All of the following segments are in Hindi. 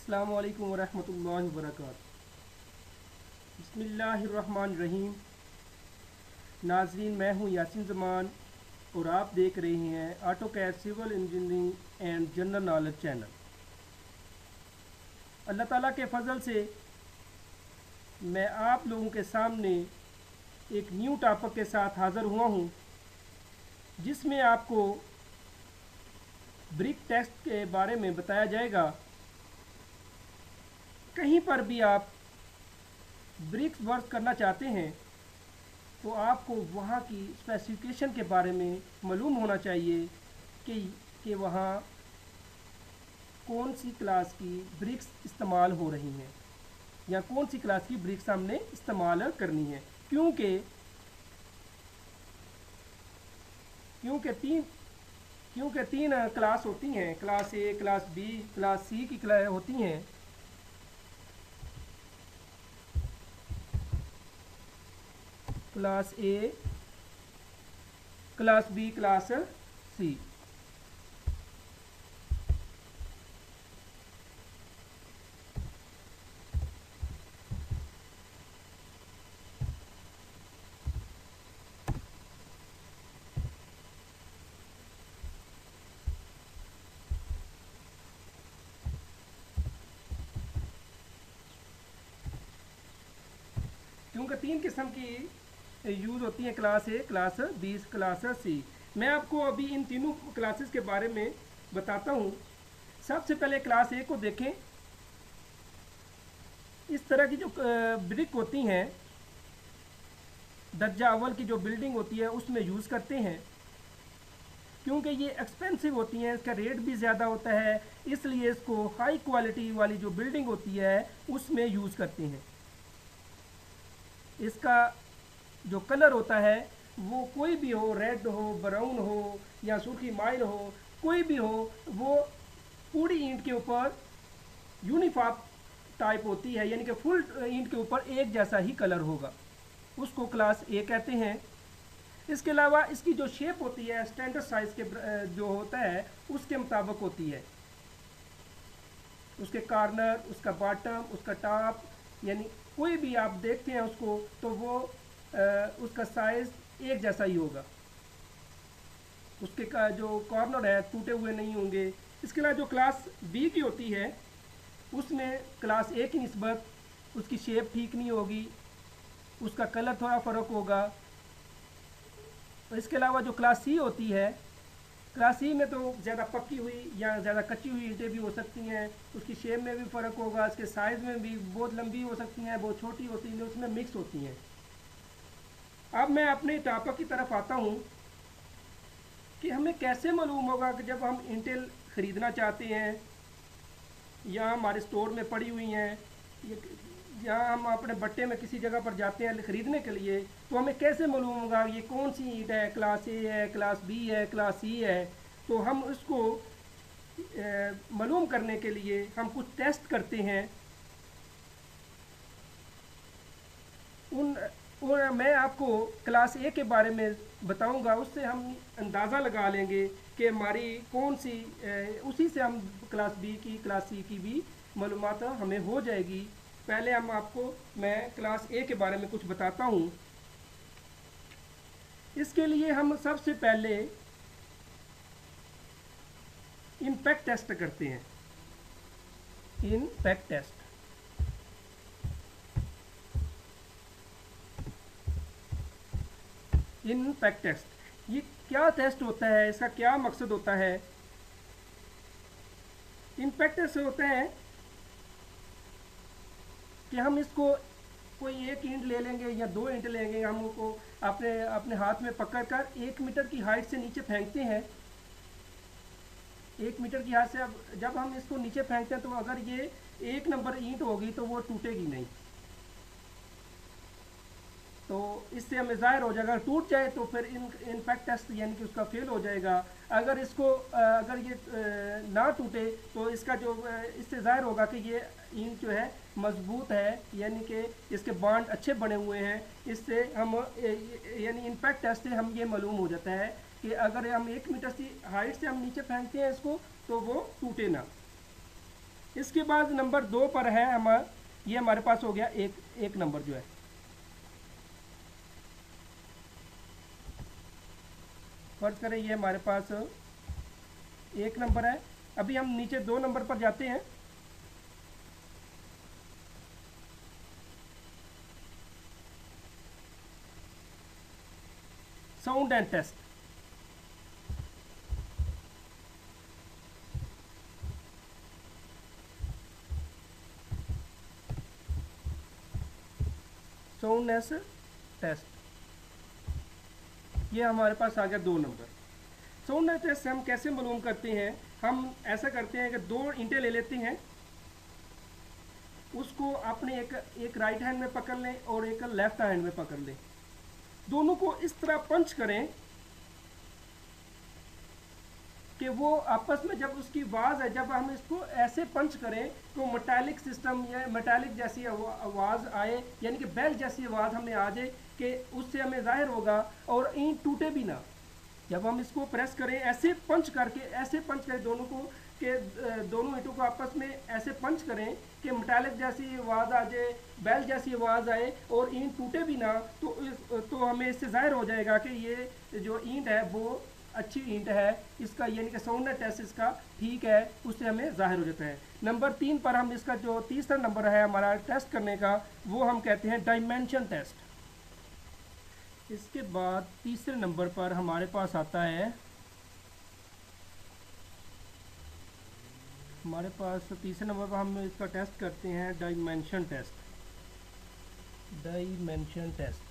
अस्सलामु अलैकुम वरहमतुल्लाहि वबरकातुहू। बिस्मिल्लाहिर्रहमानिर्रहीम। नाजरीन, मैं हूँ यासीन ज़मान और आप देख रहे हैं AutoCAD civil engineering and general knowledge channel. अल्लाह ताला के फ़ज़ल से मैं आप लोगों के सामने एक न्यू टॉपिक के साथ हाज़िर हुआ हूँ, जिसमें आपको ब्रिक टेस्ट के बारे में बताया जाएगा। कहीं पर भी आप ब्रिक्स वर्क करना चाहते हैं तो आपको वहाँ की स्पेसिफिकेशन के बारे में मालूम होना चाहिए कि वहाँ कौन सी क्लास की ब्रिक्स इस्तेमाल हो रही हैं या कौन सी क्लास की ब्रिक्स हमने इस्तेमाल करनी है। क्योंकि तीन क्लास होती हैं, class A, class B, class C की क्लास होती हैं। Class A, class B, class C. क्योंकि तीन किस्म की यूज़ होती हैं, class A, class B, class C. मैं आपको अभी इन तीनों क्लासेस के बारे में बताता हूँ। सबसे पहले क्लास ए को देखें। इस तरह की जो ब्रिक होती हैं, दर्जा अव्वल की जो बिल्डिंग होती है उसमें यूज़ करते हैं। क्योंकि ये एक्सपेंसिव होती हैं, इसका रेट भी ज़्यादा होता है, इसलिए इसको हाई क्वालिटी वाली जो बिल्डिंग होती है उसमें यूज़ करते हैं। इसका जो कलर होता है वो कोई भी हो, रेड हो, ब्राउन हो या सुर्खी माइल हो, कोई भी हो, वो पूरी ईंट के ऊपर यूनिफॉर्म टाइप होती है, यानी कि फुल ईंट के ऊपर एक जैसा ही कलर होगा। उसको क्लास ए कहते हैं। इसके अलावा इसकी जो शेप होती है स्टैंडर्ड साइज के जो होता है उसके मुताबिक होती है। उसके कॉर्नर, उसका बॉटम, उसका टॉप, यानी कोई भी आप देखते हैं उसको तो वो उसका साइज़ एक जैसा ही होगा। उसके का जो कॉर्नर है टूटे हुए नहीं होंगे। इसके अलावा जो क्लास बी की होती है उसमें क्लास ए की निस्बत उसकी शेप ठीक नहीं होगी, उसका कलर थोड़ा फ़र्क होगा। इसके अलावा जो क्लास सी होती है, क्लास सी में तो ज़्यादा पक्की हुई या ज़्यादा कच्ची हुई ईंटें भी हो सकती हैं, उसकी शेप में भी फ़र्क होगा, इसके साइज़ में भी बहुत लंबी हो सकती हैं, बहुत छोटी होती हैं, उसमें मिक्स होती हैं। अब मैं अपने टॉपिक की तरफ आता हूँ कि हमें कैसे मालूम होगा कि जब हम इंटेल ख़रीदना चाहते हैं या हमारे स्टोर में पड़ी हुई हैं या हम अपने बट्टे में किसी जगह पर जाते हैं ख़रीदने के लिए, तो हमें कैसे मालूम होगा ये कौन सी ईंट है, क्लास ए है, क्लास बी है, क्लास सी है। तो हम उसको मालूम करने के लिए हम कुछ टेस्ट करते हैं। और मैं आपको क्लास ए के बारे में बताऊंगा, उससे हम अंदाज़ा लगा लेंगे कि हमारी कौन सी उसी से हम क्लास बी की, क्लास सी की भी मालूमात हमें हो जाएगी। पहले मैं क्लास ए के बारे में कुछ बताता हूँ। इसके लिए हम सबसे पहले इम्पैक्ट टेस्ट करते हैं। इम्पैक्ट टेस्ट, इम्पैक्ट टेस्ट ये क्या टेस्ट होता है, इसका क्या मकसद होता है? इम्पैक्ट टेस्ट होता है कि हम इसको कोई एक ईंट ले लेंगे या दो ईंट लेंगे, हम उसको अपने अपने हाथ में पकड़कर 1 मीटर की हाइट से नीचे फेंकते हैं। 1 मीटर की हाइट से अब जब हम इसको नीचे फेंकते हैं तो अगर ये 1 नंबर ईंट होगी तो वो टूटेगी नहीं। तो इससे हमें ज़ाहिर हो जाएगा, टूट जाए तो फिर इम्पैक्ट टेस्ट यानी कि उसका फेल हो जाएगा। अगर ये ना टूटे तो इसका जो इससे ज़ाहिर होगा कि ये ईंट जो है मजबूत है, यानी कि इसके बॉन्ड अच्छे बने हुए हैं। इससे हम यानी इम्पैक्ट टेस्ट से हम ये मालूम हो जाता है कि अगर हम 1 मीटर की हाइट से हम नीचे फेंकते हैं इसको तो वो टूटे ना। इसके बाद नंबर 2 पर है हमारा, ये हमारे पास हो गया एक नंबर जो है। फर्ज करें ये हमारे पास 1 नंबर है। अभी हम नीचे 2 नंबर पर जाते हैं। Sound and test. Soundness test, ये हमारे पास आ गया 2 नंबर। साउंडनेस टेस्ट से हम कैसे मालूम करते हैं? हम ऐसा करते हैं कि 2 ईंटें ले लेते हैं, उसको अपने एक राइट हैंड में पकड़ लें और एक लेफ्ट हैंड में पकड़ लें। दोनों को इस तरह पंच करें कि वो आपस में, जब उसकी आवाज़ है, जब हम इसको ऐसे पंच करें तो मेटालिक सिस्टम या मेटालिक जैसी आवाज़ आए, यानी कि बेल जैसी आवाज़ हमें आ जाए, कि उससे हमें जाहिर होगा। और ईंट टूटे भी ना। जब हम इसको प्रेस करें, ऐसे पंच करके, ऐसे पंच करें दोनों को, कि दोनों ईंटों को आपस में ऐसे पंच करें कि मेटालिक जैसी आवाज़ आ जाए, बेल जैसी आवाज़ आए और ईंट टूटे भी ना, तो हमें इससे जाहिर हो जाएगा कि ये जो ईंट है वो अच्छी ईंट है, इसका यानी कि साउंडनेस टेस्ट इसका ठीक है, उससे हमें जाहिर हो जाता है। नंबर 3 पर हम इसका जो तीसरा नंबर है हमारा टेस्ट करने का, वो हम कहते हैं डायमेंशन टेस्ट। इसके बाद तीसरे नंबर पर हमारे पास आता है, हमारे पास तीसरे नंबर पर हम इसका टेस्ट करते हैं dimension test. Dimension test,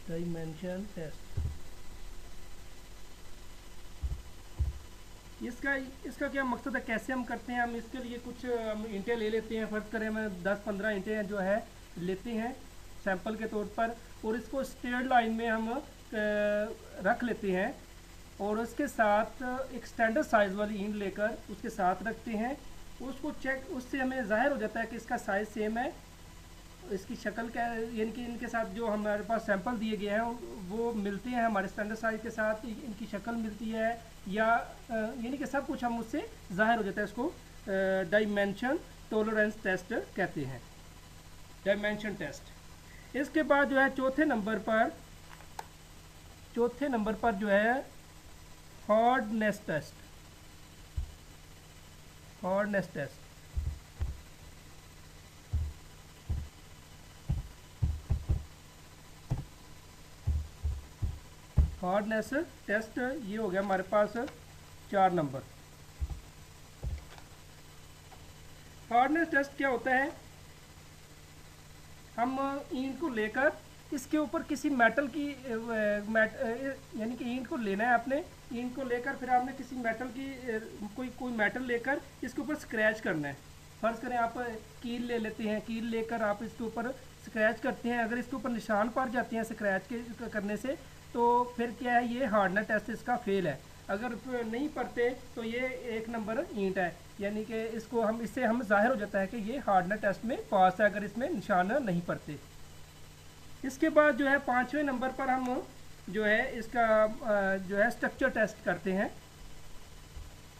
dimension test. इसका क्या मकसद है, कैसे हम करते हैं? हम इसके लिए कुछ हम ईंटें ले लेते हैं। फ़र्ज़ करें हमें 10-15 ईंटें जो है लेते हैं सैंपल के तौर पर, और इसको स्ट्रेट लाइन में हम रख लेते हैं, और उसके साथ एक स्टैंडर्ड साइज़ वाली ईंट लेकर उसके साथ रखते हैं। उसको चेक, उससे हमें ज़ाहिर हो जाता है कि इसका साइज़ सेम है, इसकी शक्ल क्या है, यानी कि इनके साथ जो हमारे पास सैंपल दिए गए हैं वो मिलते हैं हमारे स्टैंडर्ड साइज़ के साथ, इनकी शक्ल मिलती है, या यानी कि सब कुछ हम उससे ज़ाहिर हो जाता है। इसको डायमेंशन टॉलरेंस टेस्ट कहते हैं, डायमेंशन टेस्ट। इसके बाद जो है चौथे नंबर पर जो है hardness test. Hardness test, hardness test, ये हो गया हमारे पास 4 नंबर। हार्डनेस टेस्ट क्या होता है? हम ईंट को लेकर इसके ऊपर किसी मेटल की यानी कि ईंट को लेना है आपने, ईंट को लेकर फिर आपने किसी मेटल की कोई मेटल लेकर इसके ऊपर स्क्रैच करना है। फ़र्ज़ करें आप कील ले लेते हैं, कील लेकर आप इसके ऊपर स्क्रैच करते हैं। अगर इसके ऊपर निशान पड़ जाते हैं स्क्रैच के करने से, तो फिर क्या है, ये हार्डनेस टेस्ट इसका फेल है। अगर नहीं पड़ते तो ये 1 नंबर ईंट है, यानी कि इससे हम जाहिर हो जाता है कि ये हार्डनेस टेस्ट में पास है, अगर इसमें निशान नहीं पड़ते। इसके बाद जो है 5वें नंबर पर हम जो है इसका जो है स्ट्रक्चर टेस्ट करते हैं।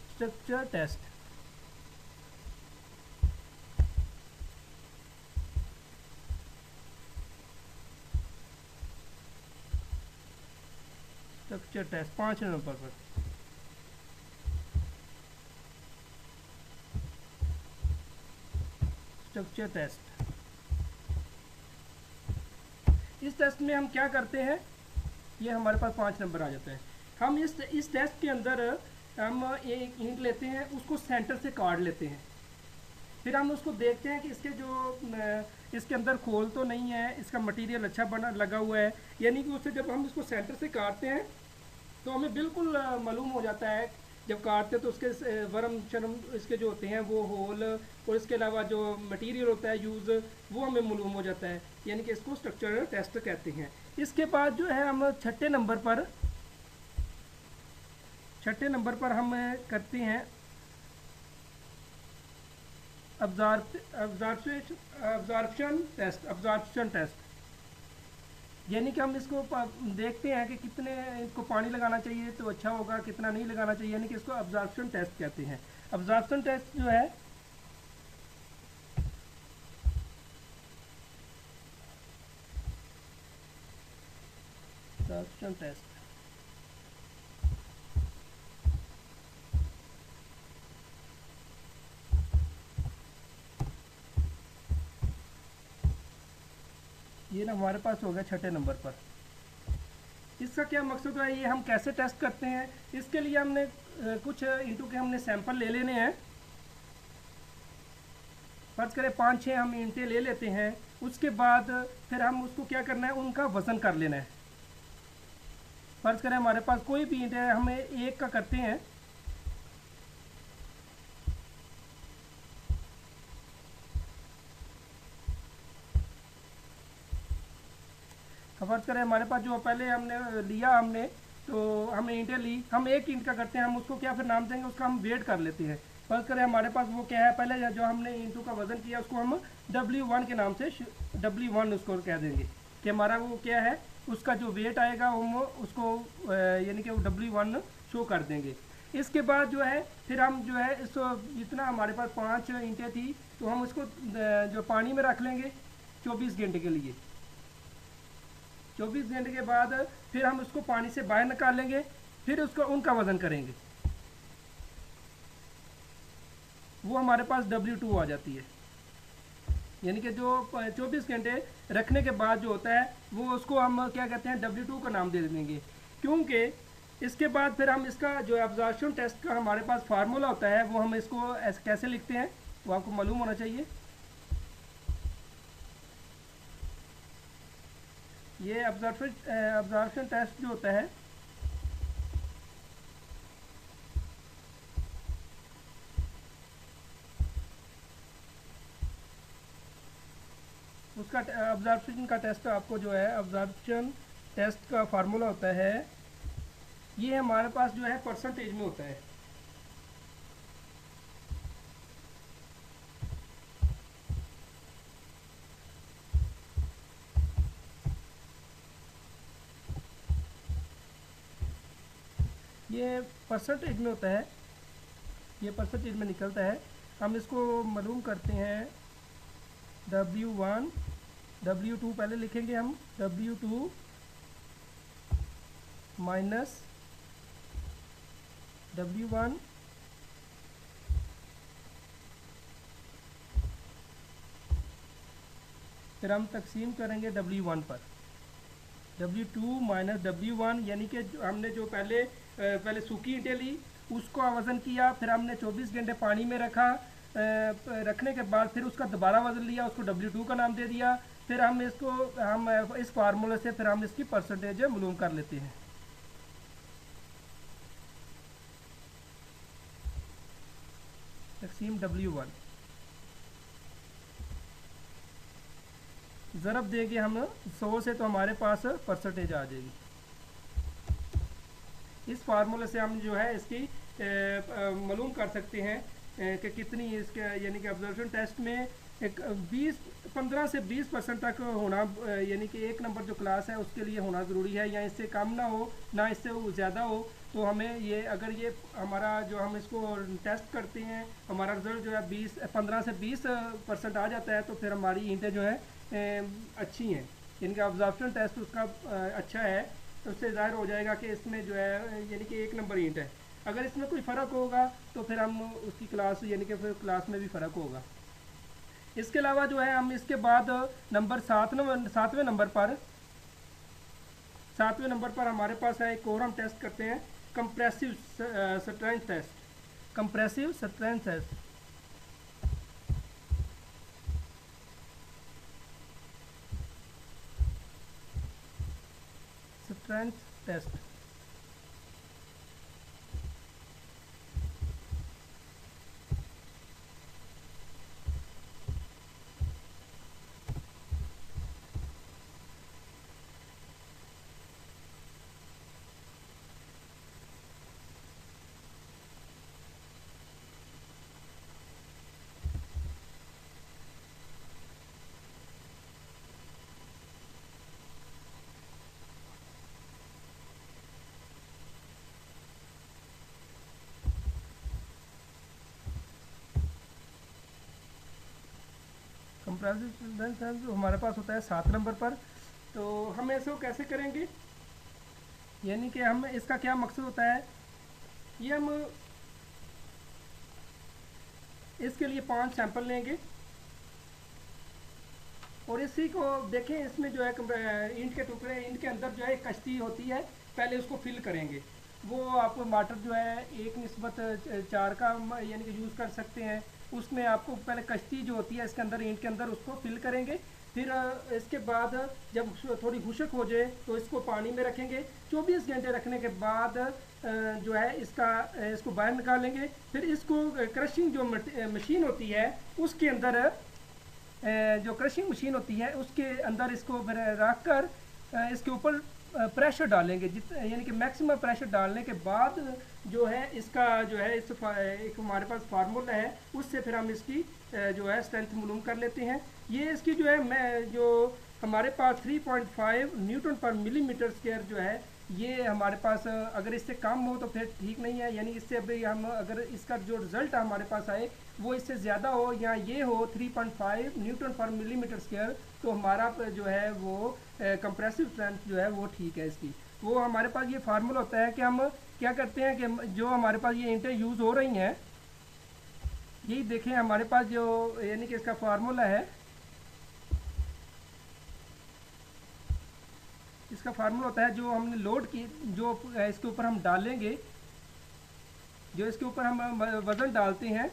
Structure test, structure test 5 number पर। स्ट्रक्चर टेस्ट, इस टेस्ट में हम क्या करते हैं, ये हमारे पास 5 नंबर आ जाते हैं। हम इस टेस्ट के अंदर हम एक ईंट लेते हैं, उसको सेंटर से काट लेते हैं। फिर हम उसको देखते हैं कि इसके अंदर खोल तो नहीं है, इसका मटेरियल अच्छा बना लगा हुआ है, यानी कि उससे जब हम इसको सेंटर से काटते हैं तो हमें बिल्कुल मालूम हो जाता है। जब काटते हैं तो उसके वरम शरम इसके जो होते हैं वो होल, और इसके अलावा जो मटेरियल होता है यूज़, वो हमें मालूम हो जाता है, यानी कि इसको स्ट्रक्चरल टेस्ट कहते हैं। इसके बाद जो है हम छठे नंबर पर हम करते हैं अब्जॉर्प्शन टेस्ट। यानी कि हम इसको देखते हैं कि कितने इसको पानी लगाना चाहिए तो अच्छा होगा, कितना नहीं लगाना चाहिए, यानी कि इसको अब्जॉर्प्शन टेस्ट कहते हैं। अब्जॉर्प्शन टेस्ट जो है, अब्जॉर्प्शन टेस्ट, ये ना हमारे पास हो गया छठे नंबर पर। इसका क्या मकसद है, ये हम कैसे टेस्ट करते हैं? इसके लिए हमने कुछ इंटू के हमने सैंपल ले लेने हैं। फर्ज करें 5-6 हम ईंटें ले लेते हैं। उसके बाद फिर हम उसको क्या करना है, उनका वज़न कर लेना है। फर्ज करें हमारे पास कोई भी ईंट है, हमें एक का करते हैं। फर्ज करें हमारे पास जो पहले हमने लिया, हमने तो हमने ईंटें ली, हम एक ईंट का करते हैं, हम उसको क्या फिर नाम देंगे, उसका हम वेट कर लेते हैं। फर्ज करें हमारे पास वो क्या है, पहले जो हमने ईंटों का वज़न किया उसको हम W1 के नाम से W1 उसको कह देंगे कि हमारा वो क्या है, उसका जो वेट आएगा हम उसको यानी कि वो W1 शो कर देंगे। इसके बाद जो है फिर हम जो है इस जितना हमारे पास 5 ईंटें थी तो हम उसको जो पानी में रख लेंगे 24 घंटे के लिए। 24 घंटे के बाद फिर हम उसको पानी से बाहर निकाल लेंगे, फिर उसका उनका वज़न करेंगे, वो हमारे पास W2 आ जाती है। यानी कि जो 24 घंटे रखने के बाद जो होता है वो उसको हम क्या कहते हैं, W2 का नाम दे देंगे। क्योंकि इसके बाद फिर हम इसका जो एब्जॉर्प्शन टेस्ट का हमारे पास फार्मूला होता है वो हम इसको ऐसे कैसे लिखते हैं वो आपको मालूम होना चाहिए। ये एब्जॉर्प्शन टेस्ट जो होता है उसका अब्जॉर्प्शन का टेस्ट आपको जो है अब्जॉर्प्शन टेस्ट का फार्मूला होता है, ये हमारे पास जो है परसेंटेज में होता है। ये परसेंटेज में होता है, ये परसेंटेज में निकलता है। हम इसको मालूम करते हैं W1 W2 पहले लिखेंगे हम, W2 माइनस W1 फिर हम तकसीम करेंगे W1 पर। W2 माइनस W1 यानी कि हमने जो पहले सूखी ईंटें ली उसको वज़न किया, फिर हमने 24 घंटे पानी में रखा, रखने के बाद फिर उसका दोबारा वज़न लिया, उसको W2 का नाम दे दिया। फिर हम इस फार्मूले से फिर हम इसकी परसेंटेज मालूम कर लेते हैं। तकसीम W1 ज़रब देंगे हम 100 से तो हमारे पास परसेंटेज आ जाएगी। इस फार्मूले से हम जो है इसकी मालूम कर सकते हैं कि कितनी इसके यानी कि ऑब्जर्वेशन टेस्ट में एक 15 से 20% तक होना, यानी कि एक नंबर जो क्लास है उसके लिए होना ज़रूरी है, या इससे कम ना हो ना इससे ज़्यादा हो। तो हमें ये अगर ये हमारा जो हम इसको टेस्ट करते हैं हमारा रिज़ल्ट जो है 15 से 20% आ जाता है तो फिर हमारी ईंटें जो है अच्छी हैं, इनका ऑब्जर्वेशन टेस्ट उसका अच्छा है, तो उससे ज़ाहिर हो जाएगा कि इसमें जो है यानी कि एक नंबर ईंट है। अगर इसमें कोई फ़र्क होगा तो फिर हम उसकी क्लास यानी कि फिर क्लास में भी फ़र्क होगा। इसके अलावा जो है हम इसके बाद सातवें नंबर पर हमारे पास है एक और हम टेस्ट करते हैं compressive strength test. Compressive strength test, strength test compressive strength जो हमारे पास होता है 7 नंबर पर। तो हम इसको कैसे करेंगे, यानी कि हम इसका क्या मकसद होता है, ये हम इसके लिए 5 सैंपल लेंगे और इसी को देखें, इसमें जो है ईंट के टुकड़े, ईंट के अंदर जो है कश्ती होती है, पहले उसको फिल करेंगे। वो आप वाटर जो है 1:4 का यानी कि यूज़ कर सकते हैं। उसमें आपको पहले कश्ती जो होती है इसके अंदर, ईंट के अंदर, उसको फिल करेंगे। फिर इसके बाद जब थोड़ी खुशक हो जाए तो इसको पानी में रखेंगे। 24 घंटे रखने के बाद जो है इसको बाहर निकालेंगे। फिर इसको क्रशिंग जो मशीन होती है उसके अंदर, जो क्रशिंग मशीन होती है उसके अंदर इसको फिर रख कर इसके ऊपर प्रेशर डालेंगे, यानी कि मैक्सिमम प्रेशर डालने के बाद जो है इसका जो है एक हमारे पास फार्मूला है, उससे फिर हम इसकी जो है स्ट्रेंथ मालूम कर लेते हैं। ये इसकी जो है जो हमारे पास 3.5 न्यूटन पर मिलीमीटर स्क्वायर जो है, ये हमारे पास अगर इससे कम हो तो फिर ठीक नहीं है, यानी इससे अभी हम अगर इसका जो रिज़ल्ट हमारे पास आए वो इससे ज़्यादा हो या ये हो 3.5 न्यूटन पर मिलीमीटर स्क्वायर, तो हमारा जो है वो कंप्रेसिव स्ट्रेंथ जो है वो ठीक है इसकी। वो हमारे पास ये फार्मूला होता है कि हम क्या करते हैं कि जो हमारे पास ये ईंटें यूज़ हो रही हैं, यही देखें हमारे पास जो यानी कि इसका फार्मूला है, इसका फार्मूला होता है जो हमने लोड की, जो इसके ऊपर हम डालेंगे, जो इसके ऊपर हम वज़न डालते हैं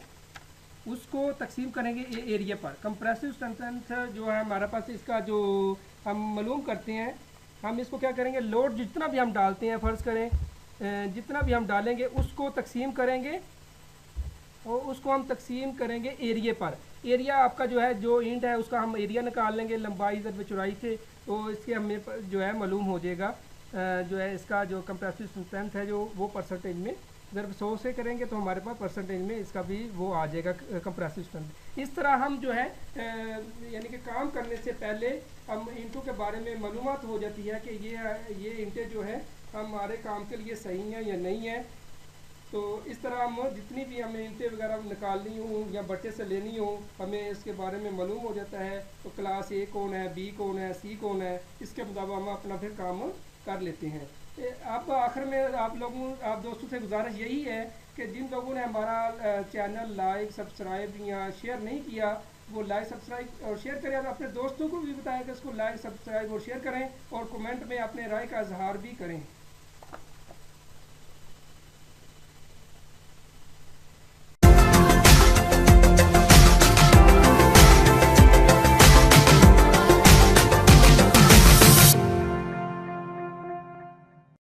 उसको तकसीम करेंगे एरिया पर। कंप्रेसिव स्ट्रेंथ जो है हमारे पास, इसका जो हम मालूम करते हैं, हम इसको क्या करेंगे, लोड जितना भी हम डालते हैं, फ़र्ज़ करें जितना भी हम डालेंगे उसको तकसीम करेंगे और उसको हम तकसीम करेंगे एरिया पर। एरिया आपका जो है, जो ईंट है उसका हम एरिया निकाल लेंगे लंबाई ज़रब चौड़ाई से, तो इसके हमें जो है मालूम हो जाएगा जो है इसका जो कंप्रेसिव स्ट्रेंथ है जो वो परसेंटेज में, ज़रब 100 से करेंगे तो हमारे पास परसेंटेज में इसका भी वो आ जाएगा कंप्रेसिव स्ट्रेंथ। इस तरह हम जो है यानी कि काम करने से पहले हम ईंटों के बारे में मालूमात हो जाती है कि ये ईंटें जो है हमारे काम के लिए सही हैं या नहीं है। तो इस तरह हम जितनी भी हमें ईंटें वगैरह निकालनी हो या बट्टे से लेनी हो, हमें इसके बारे में मालूम हो जाता है। तो क्लास ए कौन है, बी कौन है, सी कौन है, इसके मुताबिक हम अपना फिर काम कर लेते हैं। अब आखिर में आप दोस्तों से गुजारिश यही है कि जिन लोगों ने हमारा चैनल लाइक सब्सक्राइब या शेयर नहीं किया, वो लाइक सब्सक्राइब और शेयर करें। और अपने दोस्तों को भी बताएं कि इसको लाइक सब्सक्राइब और शेयर करें और कमेंट में अपने राय का इजहार भी करें।